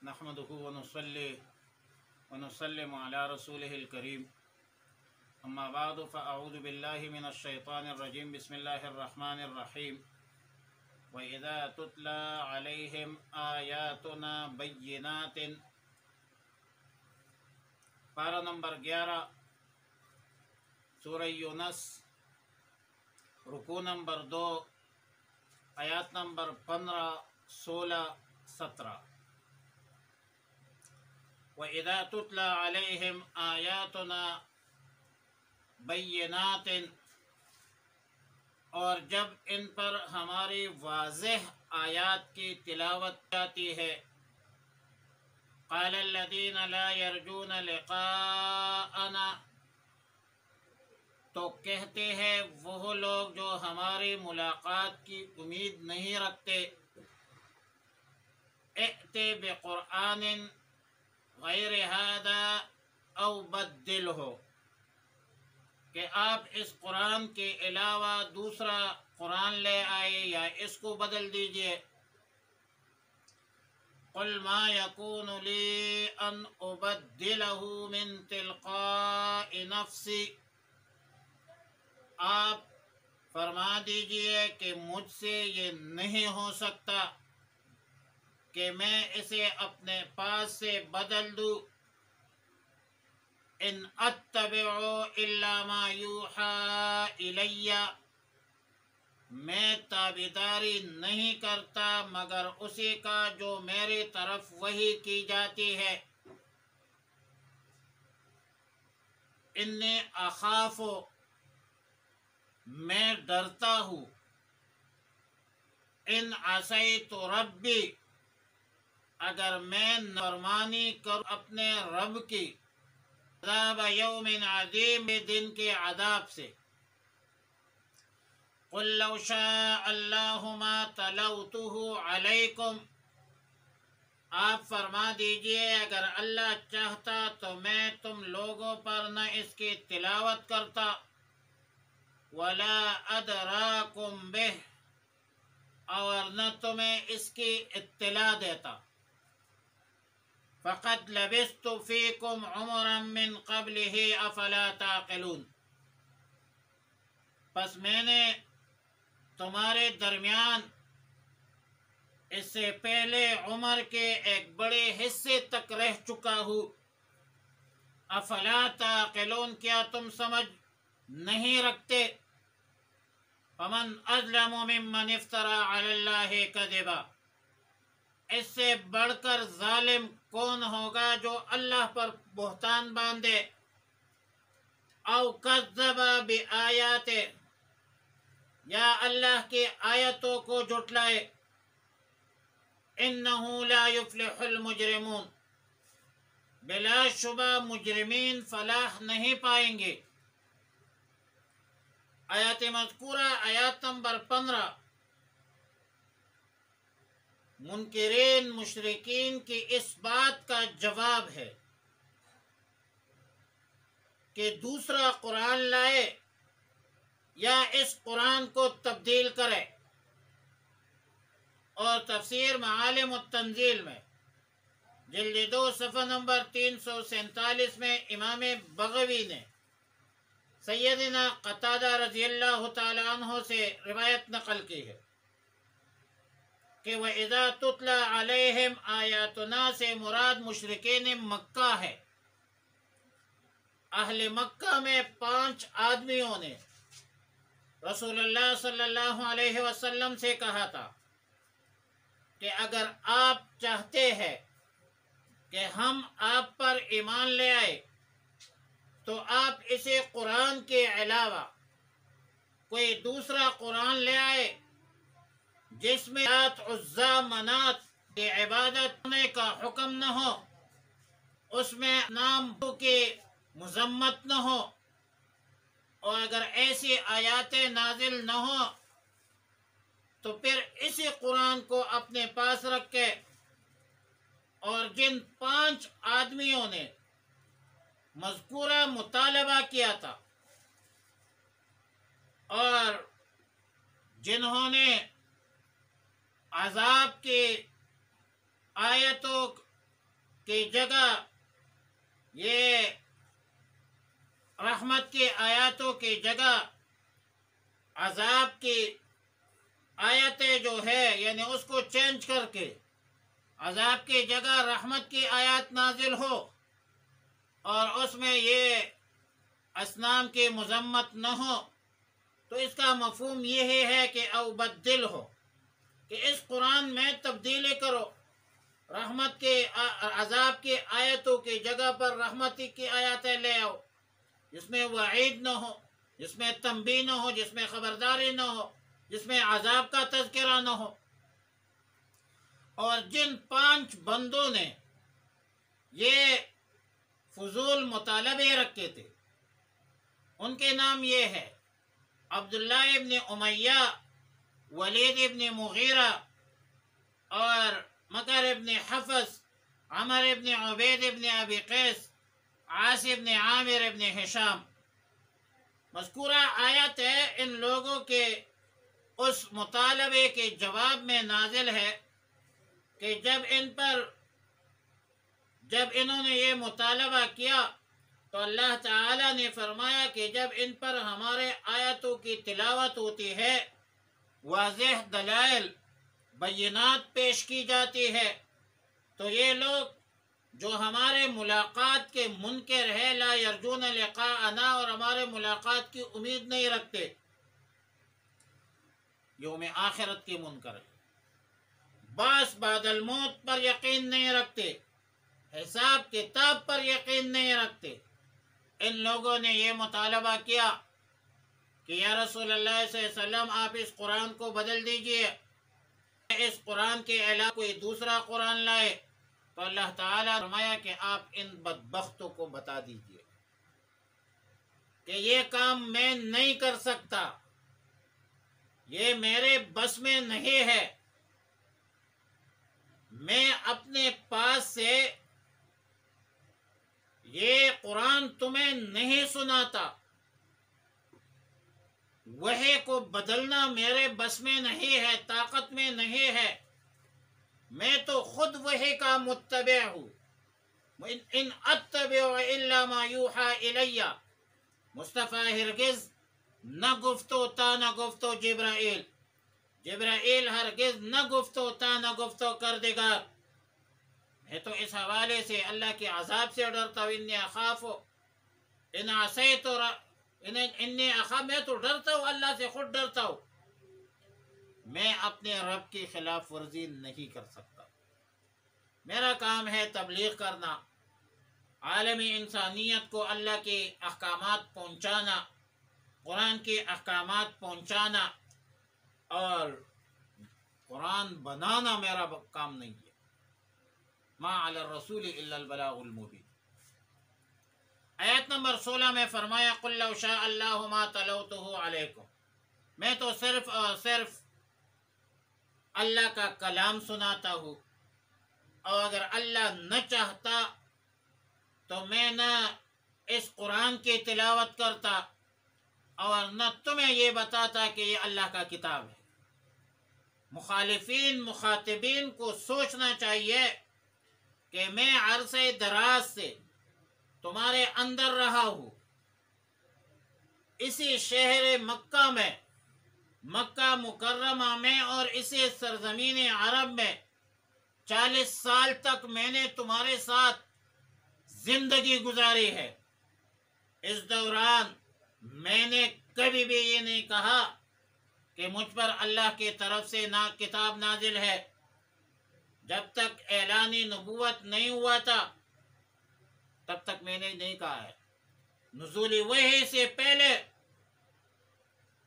نحمده ونصلي ونسلم على رسوله الكريم أما بعد فأعوذ بالله من الشيطان الرجيم بسم الله الرحمن الرحيم وإذا تتلى عليهم آياتنا بينات پارہ نمبر 11 سورہ یونس رکوع نمبر 2 آیات نمبر 15 16 17 وَإِذَا تُتْلَى عَلَيْهِمْ آيَاتُنَا بَيِّنَاتٍ، اور جب ان پر ہماری واضح آیات کی تلاوت جاتی ہے، قَالَ الَّذِينَ لَا يَرْجُونَ لِقَاءَنَا، تو کہتے ہیں وہ لوگ جو ہماری ملاقات کی امید نہیں رکھتے، اِئْتِ بِقُرْآنٍ غیر هذا او بدلہ، کہ آپ اس قرآن کے علاوہ دوسرا قرآن لے آئے یا اس کو بدل دیجئے۔ قل ما یکون لی ان ابدلہ من تلقاء نفسی، آپ فرما دیجئے کہ مجھ سے یہ نہیں ہو سکتا کہ میں اسے اپنے پاس سے بدل دوں۔ ان اتبع الا ما یوحی الی، میں تابعداری نہیں کرتا مگر اسی کا جو میری طرف وحی کی جاتی ہے۔ انی اخاف، میں ڈرتا ہوں، ان عصیت ربی، اگر میں نافرمانی کروں اپنے رب کی، عذاب یوم عظیم، دن کے عذاب سے۔ قل لو شاء اللہ ما تلوتہ علیکم، آپ فرما دیجئے اگر اللہ چاہتا تو میں تم لوگوں پر نہ اس کی تلاوت کرتا، ولا ادراکم بہ، اور نہ تمہیں اس کی اطلاع دیتا۔ فقد لبثت فیکم عمرا من قبلہ افلا تعقلون، پس میں نے تمہارے درمیان اس سے پہلے عمر کے ایک بڑے حصے تک رہ چکا ہوں، افلا تعقلون، کیا تم سمجھ نہیں رکھتے؟ فمن اظلم ممن افترى علی اللہ کذبا، اس سے بڑھ کر ظالم کون ہوگا جو اللہ پر بہتان باندھے، او کذب بآیات، یا اللہ کی آیتوں کو جھٹلائے۔ انہ لا یفلح المجرمون، بلا شبہ مجرمین فلاح نہیں پائیں گے۔ آیات مذکورہ آیات نمبر 15 منکرین مشرکین کی اس بات کا جواب ہے کہ دوسرا قرآن لائے یا اس قرآن کو تبدیل کرے۔ اور تفسیر معالم التنزیل میں جلد 2 صفحہ نمبر 347 میں امام بغوی نے سیدنا قتادہ رضی اللہ تعالی عنہ سے روایت نقل کی ہے کہ وَإِذَا تُتْلَى عَلَيْهِمْ آیاتنا سے مراد مشرکین مکہ ہے۔ اہل مکہ میں 5 آدمیوں نے رسول اللہ صلی اللہ علیہ وسلم سے کہا تھا کہ اگر آپ چاہتے ہیں کہ ہم آپ پر ایمان لے آئے تو آپ اسے قرآن کے علاوہ کوئی دوسرا قرآن لے آئے جس میں لات عزا منات کی عبادت کرنے کا حکم نہ ہو، اس میں نام کی مذمت نہ ہو، اور اگر ایسی آیاتیں نازل نہ ہوں تو پھر اسی قرآن کو اپنے پاس رکھے۔ اور جن 5 آدمیوں نے مذکورہ مطالبہ کیا تھا اور جنہوں نے عذاب کی آیتوں کی جگہ یہ رحمت کی آیاتوں کی جگہ عذاب کی آیتیں جو ہے یعنی اس کو چینج کر کے عذاب کی جگہ رحمت کی آیات نازل ہو اور اس میں یہ اصنام کی مذمت نہ ہو، تو اس کا مفہوم یہی ہے کہ او بدل ہو، کہ اس قرآن میں تبدیلی کرو، رحمت کے عذاب کی آیتوں کی جگہ پر رحمتی کی آیاتیں لے آؤ، جس میں وعید نہ ہو، جس میں تنبیہ نہ ہو، جس میں خبرداری نہ ہو، جس میں عذاب کا تذکرہ نہ ہو۔ اور جن 5 بندوں نے یہ فضول مطالبے رکھے تھے ان کے نام یہ ہے: عبداللہ ابن امیہ، ولید ابن مغیرہ اور مکر ابن حفص، عمر ابن عبید ابن ابی قیس، عاص ابن عامر ابن ہشام۔ مذکورہ آیت ہے ان لوگوں کے اس مطالبے کے جواب میں نازل ہے کہ جب انہوں نے یہ مطالبہ کیا تو اللہ تعالی نے فرمایا کہ جب ان پر ہمارے آیتوں کی تلاوت ہوتی ہے، واضح دلائل بینات پیش کی جاتی ہے، تو یہ لوگ جو ہمارے ملاقات کے منکر ہے، لا یرجون لقاءنا، اور ہمارے ملاقات کی امید نہیں رکھتے، یوم آخرت کی منکر ہے، بعث بعد الموت پر یقین نہیں رکھتے، حساب کتاب پر یقین نہیں رکھتے، ان لوگوں نے یہ مطالبہ کیا کہ یا رسول اللہ صلی اللہ علیہ وسلم آپ اس قرآن کو بدل دیجئے، اس قرآن کے علاوہ کوئی دوسرا قرآن لائے۔ تو اللہ تعالیٰ نے فرمایا کہ آپ ان بدبختوں کو بتا دیجئے کہ یہ کام میں نہیں کر سکتا، یہ میرے بس میں نہیں ہے، میں اپنے پاس سے یہ قرآن تمہیں نہیں سناتا، وحی کو بدلنا میرے بس میں نہیں ہے، طاقت میں نہیں ہے، میں تو خود وحی کا متبع ہوں، ان اتبع الا ما یوحى الی۔ مصطفیٰ ہرگز نہ گفتو تا نہ گفتو جبرائیل ہرگز نہ گفتو تا نہ گفتو کردگار۔ میں تو اس حوالے سے اللہ کے عذاب سے ڈرتا ہوں، انی اخاف ان عصیت انی اخاف، میں تو ڈرتا ہوں، اللہ سے خود ڈرتا ہوں، میں اپنے رب کی خلاف ورزی نہیں کر سکتا، میرا کام ہے تبلیغ کرنا، عالمی انسانیت کو اللہ کے احکامات پہنچانا، قرآن کے احکامات پہنچانا، اور قرآن بنانا میرا کام نہیں ہے۔ ما علی الرسول الا البلاغ المبین۔ آیت نمبر 16 میں فرمایا قل لو شاء اللہ ما تلوتہ علیکم، میں تو صرف اور صرف اللہ کا کلام سناتا ہوں، اور اگر اللہ نہ چاہتا تو میں نہ اس قرآن کی تلاوت کرتا اور نہ تمہیں یہ بتاتا کہ یہ اللہ کا کتاب ہے۔ مخاطبین کو سوچنا چاہیے کہ میں عرصہ دراز سے تمہارے اندر رہا ہوں، اسی شہر مکہ میں، مکہ مکرمہ میں، اور اسی سرزمین عرب میں 40 سال تک میں نے تمہارے ساتھ زندگی گزاری ہے۔ اس دوران میں نے کبھی بھی یہ نہیں کہا کہ مجھ پر اللہ کی طرف سے کتاب نازل ہے، جب تک اعلان نبوت نہیں ہوا تھا تب تک میں نے نہیں کہا ہے۔ نزول وحی سے پہلے،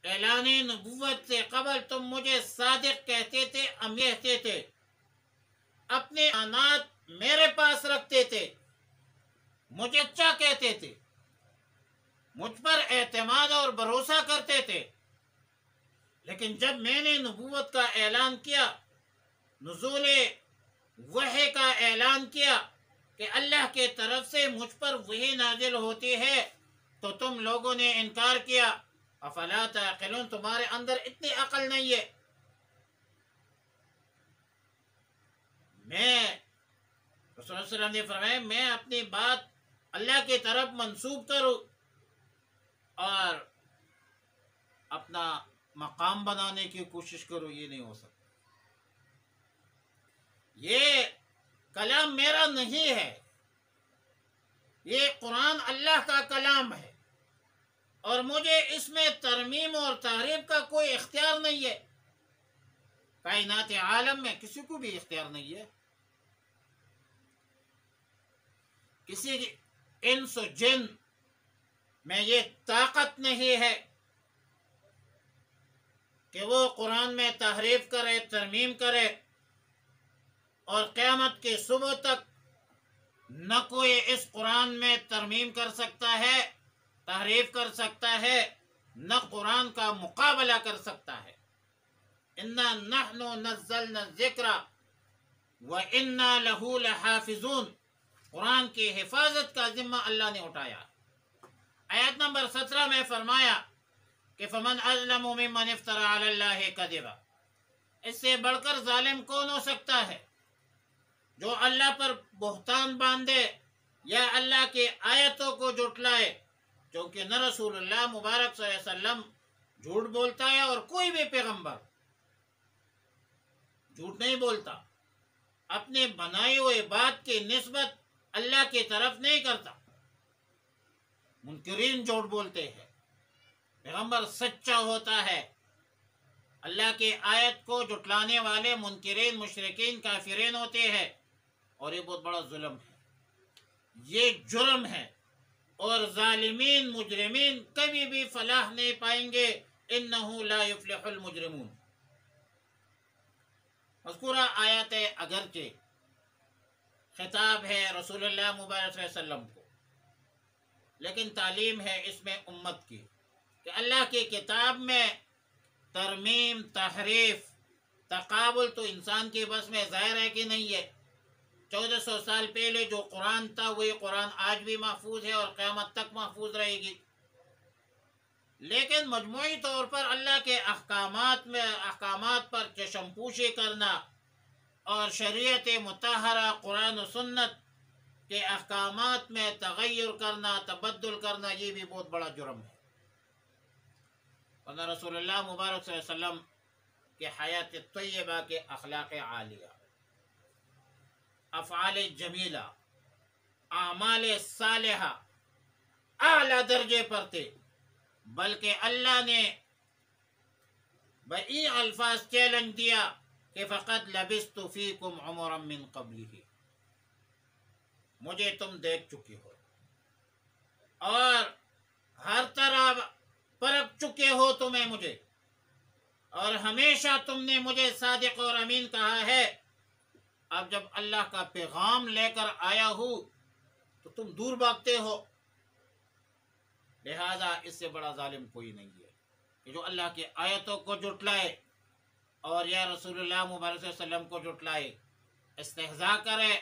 اعلان نبوت سے قبل تم مجھے صادق کہتے تھے، امی کہتے تھے، اپنے بیانات میرے پاس رکھتے تھے، مجھے اچھا کہتے تھے، مجھ پر اعتماد اور بھروسہ کرتے تھے، لیکن جب میں نے نبوت کا اعلان کیا، نزول وحی کا اعلان کیا کہ اللہ کی طرف سے مجھ پر وحی نازل ہوتی ہے، تو تم لوگوں نے انکار کیا۔ افلا تعقلون، تمہارے اندر اتنی عقل نہیں ہے۔ میں رسول اللہ صلی اللہ آپ صلی اللہ علیہ وسلم نے فرمایا میں اپنی بات اللہ کی طرف منسوب کروں اور اپنا مقام بنانے کی کوشش کروں، یہ نہیں ہو سکتا۔ یہ کلام میرا نہیں ہے، یہ قرآن اللہ کا کلام ہے اور مجھے اس میں ترمیم اور تحریف کا کوئی اختیار نہیں ہے۔ کائنات عالم میں کسی کو بھی اختیار نہیں ہے، کسی انس و جن میں یہ طاقت نہیں ہے کہ وہ قرآن میں تحریف کرے، ترمیم کرے، اور قیامت کے صبح تک نہ کوئی اس قرآن میں ترمیم کر سکتا ہے، تحریف کر سکتا ہے، نہ قرآن کا مقابلہ کر سکتا ہے۔ اِنَّا نَحْنُ نَزَّلْنَا الذِّكْرَ وَإِنَّا لَهُ لَحَافِظُونَ، قرآن کی حفاظت کا ذمہ اللہ نے اٹھایا۔ آیت نمبر 17 میں فرمایا کہ فَمَنْ أَظْلَمُ مِمَّنِ افْتَرَى عَلَى اللَّهِ كَذِبًا، اس سے بڑھ کر ظالم کون ہو سکتا ہے جو اللہ پر بہتان باندھے یا اللہ کی آیتوں کو جھٹلائے، کیونکہ نہ رسول اللہ مبارک صلی اللہ علیہ وسلم جھوٹ بولتا ہے اور کوئی بھی پیغمبر جھوٹ نہیں بولتا، اپنے بنائی ہوئے بات کی نسبت اللہ کی طرف نہیں کرتا۔ منکرین جھوٹ بولتے ہیں، پیغمبر سچا ہوتا ہے۔ اللہ کی آیت کو جھٹلانے والے منکرین، مشرکین، کافرین ہوتے ہیں، اور یہ بہت بڑا ظلم ہے، یہ جرم ہے، اور ظالمین، مجرمین کبھی بھی فلاح نہیں پائیں گے۔ انہو لا یفلح المجرمون۔ مذکورہ آیات اگرچہ خطاب ہے رسول اللہ مبارک صلی اللہ علیہ وسلم کو، لیکن تعلیم ہے اس میں امت کی کہ اللہ کی کتاب میں ترمیم، تحریف، تقابل تو انسان کے بس میں ظاہر ہے کہ نہیں ہے۔ 1400 سال پہلے جو قرآن تھا وہی قرآن آج بھی محفوظ ہے اور قیامت تک محفوظ رہے گی، لیکن مجموعی طور پر اللہ کے احکامات پر چشم پوشی کرنا اور شریعت مطہرہ قرآن و سنت کے احکامات میں تغیر کرنا، تبدل کرنا، یہ بھی بہت بڑا جرم ہے۔ ورنہ رسول اللہ مبارک صلی اللہ علیہ وسلم کے حیات طیبہ کے اخلاق عالیہ، افعال جمیلہ، اعمال صالحہ اعلیٰ درجے پر تھے، بلکہ اللہ نے بئی الفاظ چیلنج دیا کہ فقط لبثت فیکم عمرا من قبلہ، مجھے تم دیکھ چکے ہو اور ہر طرح پرکھ چکے ہو تمہیں مجھے، اور ہمیشہ تم نے مجھے صادق اور امین کہا ہے۔ اب جب اللہ کا پیغام لے کر آیا ہوں تو تم دور بھاگتے ہو، لہذا اس سے بڑا ظالم کوئی نہیں ہے کہ جو اللہ کی آیتوں کو جھٹلائے اور یا رسول اللہ مبارک صلی اللہ علیہ وسلم کو جھٹلائے، استہزاء کرے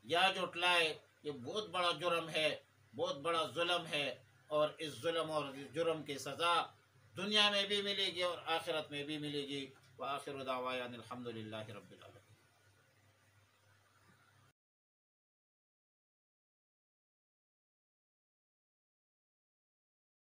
یا جھٹلائے، یہ بہت بڑا جرم ہے، بہت بڑا ظلم ہے، اور اس ظلم اور جرم کی سزا دنیا میں بھی ملے گی اور آخرت میں بھی ملے گی۔ وآخر دعوانا الحمدللہ رب العالمین۔